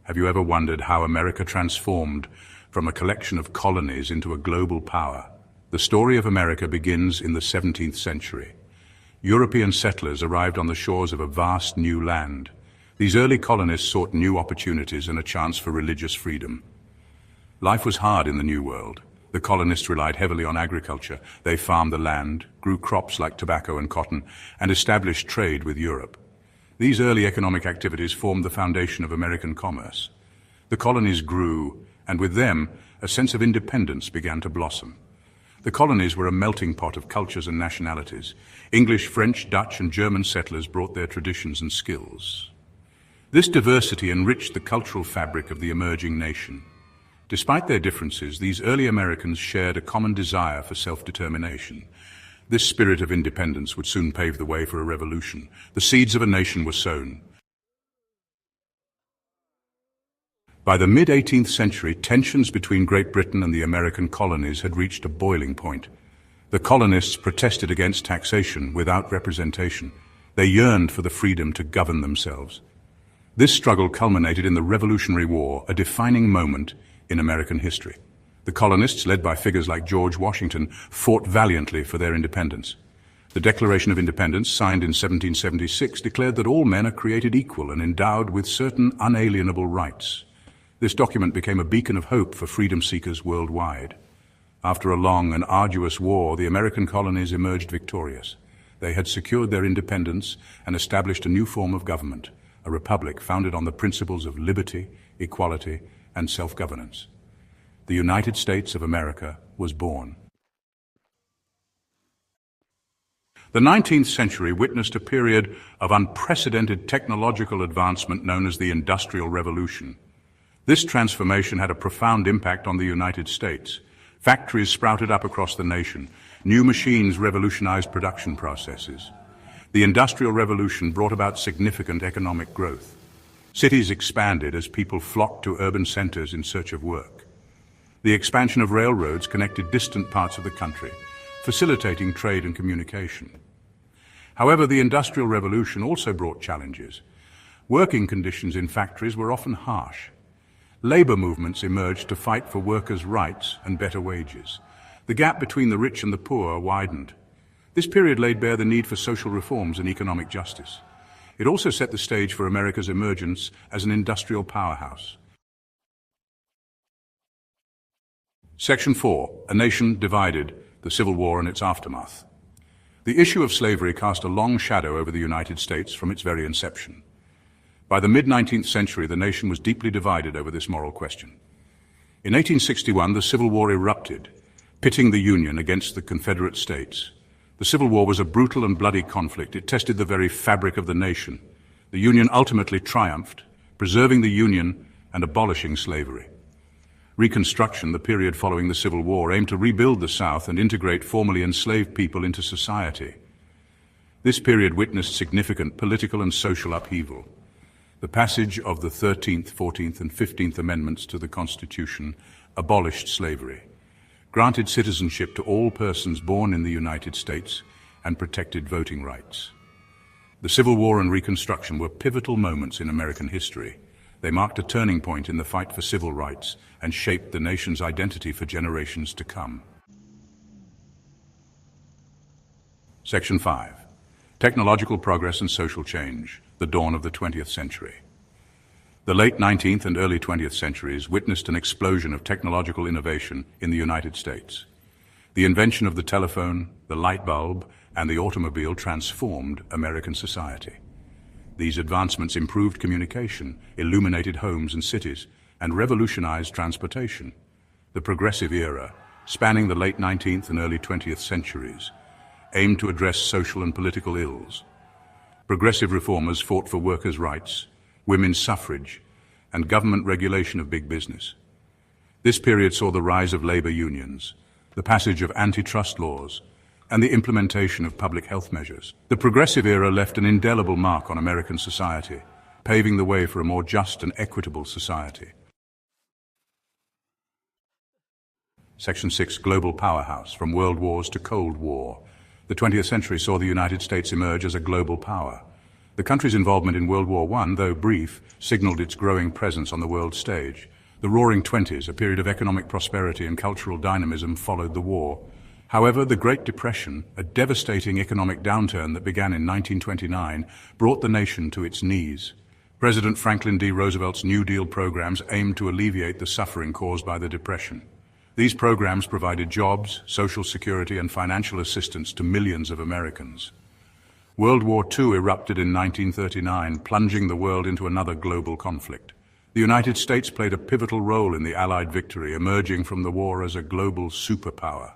Have you ever wondered how America transformed from a collection of colonies into a global power? The story of America begins in the 17th century. European settlers arrived on the shores of a vast new land. These early colonists sought new opportunities and a chance for religious freedom. Life was hard in the New World. The colonists relied heavily on agriculture. They farmed the land, grew crops like tobacco and cotton, and established trade with Europe. These early economic activities formed the foundation of American commerce. The colonies grew, and with them, a sense of independence began to blossom. The colonies were a melting pot of cultures and nationalities. English, French, Dutch, and German settlers brought their traditions and skills. This diversity enriched the cultural fabric of the emerging nation. Despite their differences, these early Americans shared a common desire for self-determination. This spirit of independence would soon pave the way for a revolution. The seeds of a nation were sown. By the mid-18th century, tensions between Great Britain and the American colonies had reached a boiling point. The colonists protested against taxation without representation. They yearned for the freedom to govern themselves. This struggle culminated in the Revolutionary War, a defining moment in American history. The colonists, led by figures like George Washington, fought valiantly for their independence. The Declaration of Independence, signed in 1776, declared that all men are created equal and endowed with certain unalienable rights. This document became a beacon of hope for freedom seekers worldwide. After a long and arduous war, the American colonies emerged victorious. They had secured their independence and established a new form of government, a republic founded on the principles of liberty, equality, and self-governance. The United States of America was born. The 19th century witnessed a period of unprecedented technological advancement known as the Industrial Revolution. This transformation had a profound impact on the United States. Factories sprouted up across the nation. New machines revolutionized production processes. The Industrial Revolution brought about significant economic growth. Cities expanded as people flocked to urban centers in search of work. The expansion of railroads connected distant parts of the country, facilitating trade and communication. However, the Industrial Revolution also brought challenges. Working conditions in factories were often harsh. Labor movements emerged to fight for workers' rights and better wages. The gap between the rich and the poor widened. This period laid bare the need for social reforms and economic justice. It also set the stage for America's emergence as an industrial powerhouse. Section 4. A Nation Divided, the Civil War and its Aftermath. The issue of slavery cast a long shadow over the United States from its very inception. By the mid-19th century, the nation was deeply divided over this moral question. In 1861, the Civil War erupted, pitting the Union against the Confederate States. The Civil War was a brutal and bloody conflict. It tested the very fabric of the nation. The Union ultimately triumphed, preserving the Union and abolishing slavery. Reconstruction, the period following the Civil War, aimed to rebuild the South and integrate formerly enslaved people into society. This period witnessed significant political and social upheaval. The passage of the 13th, 14th, and 15th Amendments to the Constitution abolished slavery, granted citizenship to all persons born in the United States, and protected voting rights. The Civil War and Reconstruction were pivotal moments in American history. They marked a turning point in the fight for civil rights and shaped the nation's identity for generations to come. Section 5. Technological Progress and Social Change, the Dawn of the 20th Century. The late 19th and early 20th centuries witnessed an explosion of technological innovation in the United States. The invention of the telephone, the light bulb, and the automobile transformed American society. These advancements improved communication, illuminated homes and cities, and revolutionized transportation. The Progressive Era, spanning the late 19th and early 20th centuries, aimed to address social and political ills. Progressive reformers fought for workers' rights, women's suffrage, and government regulation of big business. This period saw the rise of labor unions, the passage of antitrust laws, and the implementation of public health measures. The Progressive Era left an indelible mark on American society, paving the way for a more just and equitable society. Section 6. Global Powerhouse, from World Wars to Cold War. The 20th century saw the United States emerge as a global power. The country's involvement in World War I, though brief, signaled its growing presence on the world stage. The Roaring Twenties, a period of economic prosperity and cultural dynamism, followed the war. However, the Great Depression, a devastating economic downturn that began in 1929, brought the nation to its knees. President Franklin D. Roosevelt's New Deal programs aimed to alleviate the suffering caused by the Depression. These programs provided jobs, social security, and financial assistance to millions of Americans. World War II erupted in 1939, plunging the world into another global conflict. The United States played a pivotal role in the Allied victory, emerging from the war as a global superpower.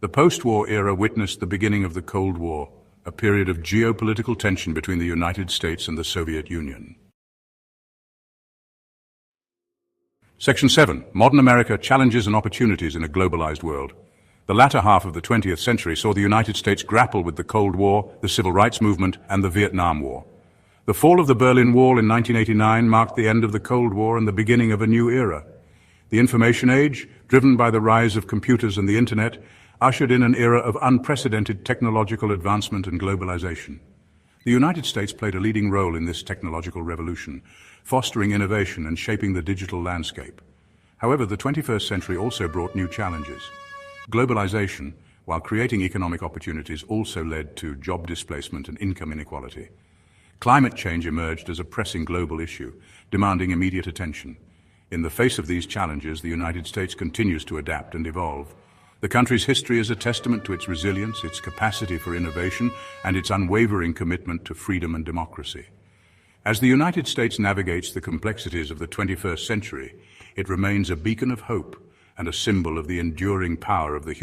The post-war era witnessed the beginning of the Cold War, a period of geopolitical tension between the United States and the Soviet Union. Section 7. Modern America: Challenges and Opportunities in a Globalized World. The latter half of the 20th century saw the United States grapple with the Cold War, the Civil Rights Movement, and the Vietnam War. The fall of the Berlin Wall in 1989 marked the end of the Cold War and the beginning of a new era. The information age, driven by the rise of computers and the Internet, ushered in an era of unprecedented technological advancement and globalization. The United States played a leading role in this technological revolution, fostering innovation and shaping the digital landscape. However, the 21st century also brought new challenges. Globalization, while creating economic opportunities, also led to job displacement and income inequality. Climate change emerged as a pressing global issue, demanding immediate attention. In the face of these challenges, the United States continues to adapt and evolve. The country's history is a testament to its resilience, its capacity for innovation, and its unwavering commitment to freedom and democracy. As the United States navigates the complexities of the 21st century, it remains a beacon of hope and a symbol of the enduring power of the human